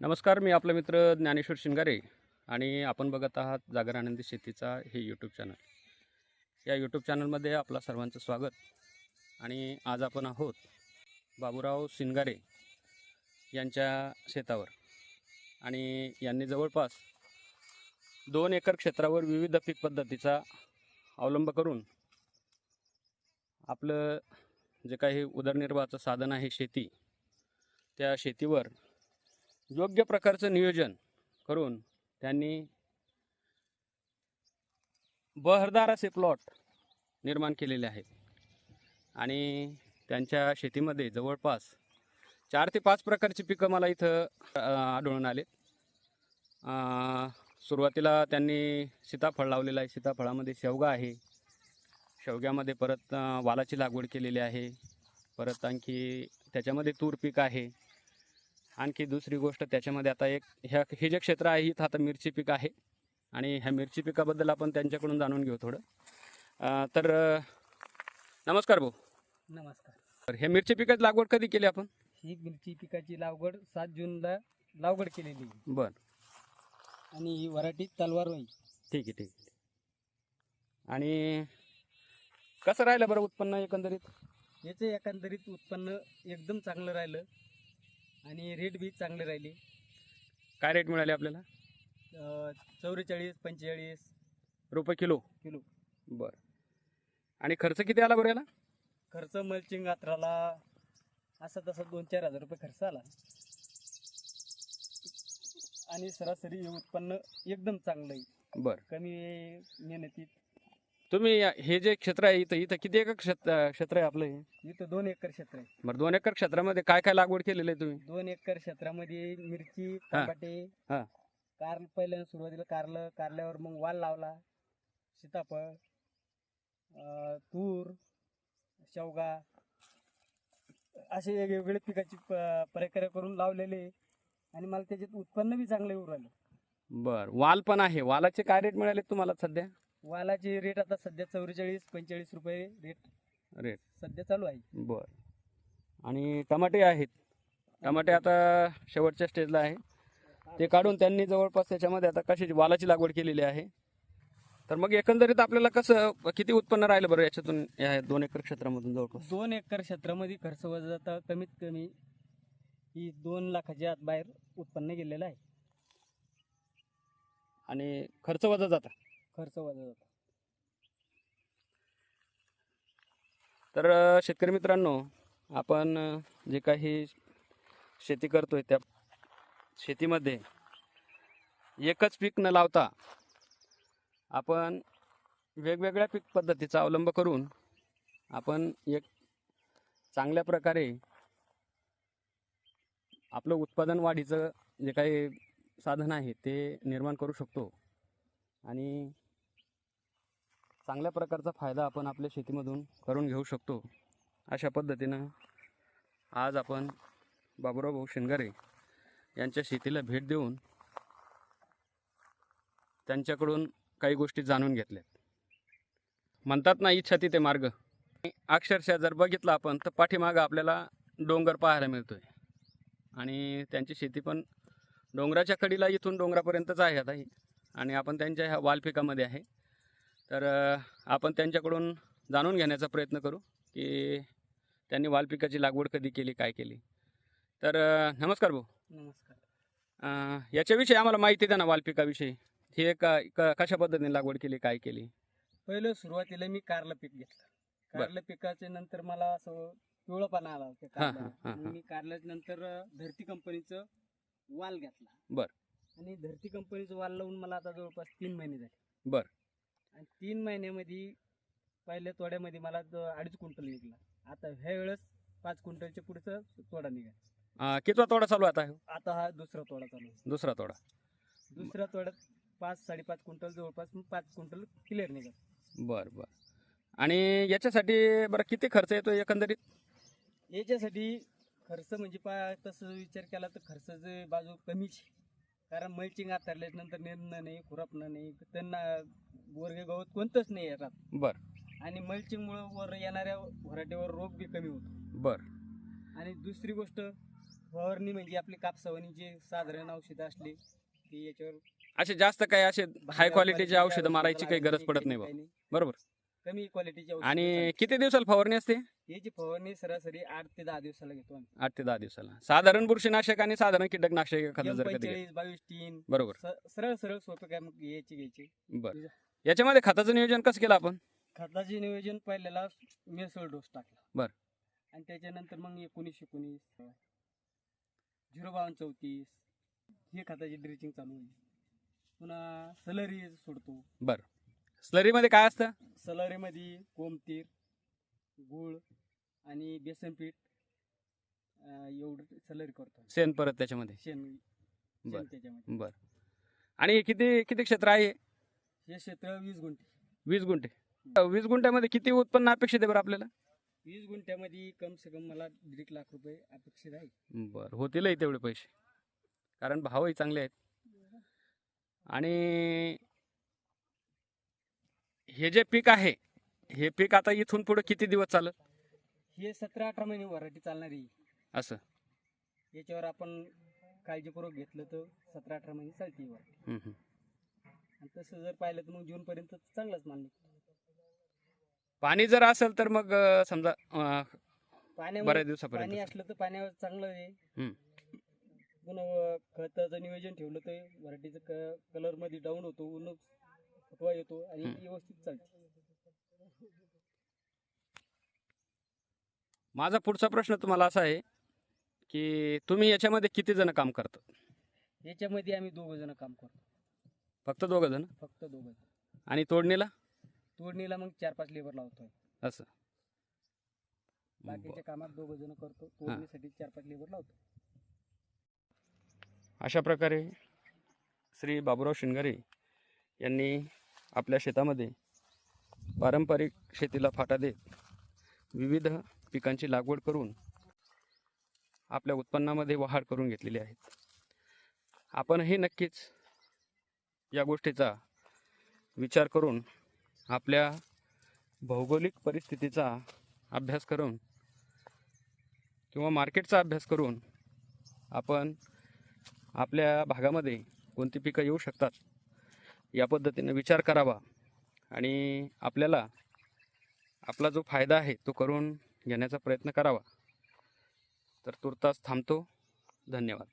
नमस्कार, मी आपला मित्र ज्ञानेश्वर शिंगारे आणि आपण बघत आहात जागर आनंदी शेतीचा हे यूट्यूब चॅनल. या यूट्यूब चॅनलमध्ये आपलं सर्वांचं स्वागत. आणि आज आपण आहोत बाबूराव शिंगारे यांच्या शेतावर. आणि यांनी जवळपास 2 एकर क्षेत्रावर विविध पीक पद्धतीचा अवलंब करून आपलं जे काही उदरनिर्वाहाचं साधन आहे शेती, त्या शेतीवर योग्य प्रकारचं नियोजन करून त्यांनी बहरदार असे प्लॉट निर्माण केलेले आहेत. आणि त्यांच्या शेतीमध्ये जवळपास 4 ते 5 प्रकारची पिकं मला इथं आढळून आले. सुरुवातीला त्यांनी सीताफळ लावलेलं आहे. सीताफळामध्ये शेवगा आहे. शेवग्यामध्ये परत वालाची लागवड केलेली आहे. परत आणखी त्याच्यामध्ये तूर पीक आहे. आणखी दुसरी गोष्ट त्याच्यामध्ये आता हे जे क्षेत्र आहे इथं आता मिरची पीक आहे. आणि ह्या मिरची पिकाबद्दल आपण त्यांच्याकडून जाणून घेऊ थोडं. तर नमस्कार भाऊ. नमस्कार. तर हे मिरची पिकाची लागवड कधी केली आपण? ही मिरची पिकाची लागवड 7 जूनला लागवड केलेली आहे. बरं, आणि ही व्हरायटी तलवारवाई. ठीक आहे ठीक आहे. आणि कसं राहिलं बरं उत्पन्न एकंदरीत? याचं एकंदरीत उत्पन्न एकदम चांगलं राहिलं आणि रेट बी चांगले राहिले. काय रेट मिळाले आपल्याला? 44-45 रुपये किलो. किलो. बरं. आणि खर्च किती आला बरं याला? खर्च मल्चिंग अत्राला असं तसं 2-4 हजार रुपये खर्च आला. आणि सरासरी उत्पन्न एकदम चांगलं आहे. बरं. कमी मेहनतीत. तुम्ही हे जे क्षेत्र आहे इथं किती एकर क्षेत्र आहे आपलं हे? इथं 2 एकर क्षेत्र आहे. बरं, 2 एकर क्षेत्रामध्ये काय काय लागवड केलेली आहे तुम्ही? 2 एकर क्षेत्रामध्ये मिरची, टमाटे, हां. पहिल्यांदा सुरुवातीला कारल्यावर मग वाल लावला, सीताफळ, तूर, शेवगा असे वेगवेगळे पिकाची प्रक्रिया करून लावलेले. आणि मला त्याच्यात उत्पन्न बी चांगलं येऊ राहिलं. बरं. वाल पण आहे. वालाचे काय रेट मिळाले तुम्हाला सध्या? वालाचे रेट आता सध्या 44-45 रुपये रेट सध्या चालू आहे. बरं. आणि टमाटे आहेत. टमाटे आता शेवटच्या स्टेजला आहे. ते काढून त्यांनी जवळपास त्याच्यामध्ये आता कशाची वालाची लागवड केलेली आहे. तर मग एकंदरीत आपल्याला कसं किती उत्पन्न राहिलं बरं याच्यातून, या 2 एकर क्षेत्रामधून? जवळपास 2 एकर क्षेत्रामध्ये खर्च वजा आता कमीत कमी ही 2 लाखाच्या आत बाहेर उत्पन्न गेलेलं आहे. आणि खर्च वजा जाता. खर्च वजा जाता. तर शेतकरी मित्रांनो, आपण जे काही शेती करतोय त्या शेतीमध्ये एकच पीक न लावता आपण वेगवेगळ्या पीक पद्धतीचा अवलंब करून आपण एक चांगल्या प्रकारे आपलं उत्पादन वाढीचं जे काही साधन आहे ते निर्माण करू शकतो. आणि चांगल्या प्रकारचा फायदा आपण आपल्या शेतीमधून करून घेऊ शकतो. अशा पद्धतीनं आज आपण बाबूराव भाऊ शिंगारे यांच्या शेतीला भेट देऊन त्यांच्याकडून काही गोष्टी जाणून घेतल्यात. म्हणतात ना, इच्छा तिथे मार्ग. अक्षरशः जर बघितलं आपण तर पाठीमागं आपल्याला डोंगर पाहायला मिळतोय. आणि त्यांची शेती पण डोंगराच्या कडीला इथून डोंगरापर्यंतच आहे आता ही. आणि आपण त्यांच्या ह्या वाल पिकामध्ये आहे. तर आपण त्यांच्याकडून जाणून घेण्याचा प्रयत्न करू की त्यांनी वाल पिकाची लागवड कधी केली, काय केली. तर नमस्कार भाऊ. नमस्कार. याच्याविषयी आम्हाला माहिती द्या ना, वाल पिकाविषयी. हे कशा पद्धतीने लागवड केली, काय केली? पहिलं सुरुवातीला मी कारलं पीक घेतलं. कारलं पिकाच्या नंतर मला असं पिवळापणा आला त्या कारल्याला. मी कारल्याच्या नंतर धरती कंपनीचं वाल घेतला. बरं. आणि धरती कंपनीचं वाल लावून मला आता जवळपास 3 महिने झाले. बरं. आणि 3 महिन्यामध्ये पहिल्या तोड्यामध्ये मला 2.5 क्विंटल निघला. आता ह्या वेळेस 5 क्विंटलच्या पुढचं तोडा निघाला. कितवा तोडा चालू आता? आता हा दुसरा तोडा चालू आहे. दुसरा तोडा. दुसऱ्या तोड्यात 5-5.5 क्विंटल जवळपास 5 क्विंटल क्लिअर निघाल. बरं बरं. आणि याच्यासाठी बरं किती खर्च येतो एकंदरीत? याच्यासाठी खर्च म्हणजे तसं विचार केला तर खर्चाची बाजू कमीच. कारण मल्चिंग आतरल्यानंतर निरणं नाही, खुरपणं नाही, त्यांना वर्ग गवत कोणतंच नाही येतात. बरं. आणि मल्चिंगमुळे वर येणाऱ्या व्हरायटीवर रोग बी कमी होतो. बरं. आणि दुसरी गोष्ट फवारणी म्हणजे आपली कापसावणी जे साधारण औषधं असली ती याच्यावर असे जास्त काही असे हाय क्वालिटीचे quality औषधं मारायची काही गरज पडत नाही बा. काही नाही. बरोबर. कमी क्वालिटीची औषधं आणि चालतात. किती दिवसाला फवारणी असते? याची फवारणी सरासरी 8 ते 10 दिवसाला घेतो आम्ही. 8 ते 10 दिवसाला. साधारण बुरशीनाशक आणि साधारण कीटकनाशक एखादं जर कधी घेतलं. 45 22 3 बरोबर. सरळ सरळ सोपं काय मग याची घ्यायची. बरं. याच्यामध्ये खताचं नियोजन कसं केलं आपण? खताचे नियोजन पहिल्याला मेसळ डोस टाकला. बरं. आणि त्याच्यानंतर मग 19 05234 हे खताची ड्रिचिंग चालू होईल. पुन्हा सलरी सोडतो. बरं. स्लरीमध्ये काय असतं? सलरीमध्ये कोमतीर, गूळ आणि बेसन पीठ एवढं सलरी करतो. शेण परत त्याच्यामध्ये. शेण बरं. त्याच्यामध्ये. बरं. आणि हे किती किती क्षेत्र आहे? हे क्षेत्र 20 गुंठे. 20 गुंठे. 20 गुंठ्यामध्ये किती उत्पन्न अपेक्षित आहे बरं आपल्याला? 20 गुंठ्यामध्ये कम से कम मला 1.5 लाख रुपये अपेक्षित आहे. बरं. होतीलही तेवढे पैसे, कारण भावही चांगले आहेत. आणि हे जे पीक आहे, हे पीक आता इथून पुढे किती दिवस चालत? हे 17-18 महिने व्हरायटी चालणार आहे. असं. याच्यावर आपण काळजीपूर्वक घेतलं तर 17-18 महिने चालते ही व्हरायटी. हं, हं. आणि तसं जर पाहिलं तर मग जून पर्यंत चांगलाच माल निघतो. पाणी जर असेल तर मग समजा पाण्यावर बऱ्याच पाणी दिवसापर्यंत. असलं तर पाण्यावर चांगलं आहे. हं. पुन्हा खताचं नियोजन ठेवलं तर व्हरायटीचं कलर मध्ये डाऊन होतो, ऊन फुटवा येतो आणि व्यवस्थित चालते. माझा पुढचा प्रश्न तुम्हाला असा आहे की तुम्ही याच्यामध्ये किती जण काम करतात? याच्यामध्ये आम्ही 2 जण काम करतो. फक्त 2 जण? फक्त 2 जण. आणि तोडणीला? तोडणीला मग 4-5 लेबर लावतोय. असं. बाकीच्या कामात 2 जण करतो. तोडणीसाठी 4-5 लेबर लावतो. अशा प्रकारे श्री बाबूराव शिंगारे यांनी आपल्या शेतामध्ये पारंपरिक शेतीला फाटा देत विविध पिकांची लागवड करून आपल्या उत्पन्नामध्ये वाढ करून घेतलेली आहे. आपणही नक्कीच या गोष्टीचा विचार करून आपल्या भौगोलिक परिस्थितीचा अभ्यास करून किंवा मार्केटचा अभ्यास करून आपण आपल्या भागामध्ये कोणती पिकं येऊ शकतात या पद्धतीने विचार करावा आणि आपल्याला आपला जो फायदा आहे तो करून घेण्याचा प्रयत्न करावा. तर तुर्तास थांबतो. धन्यवाद.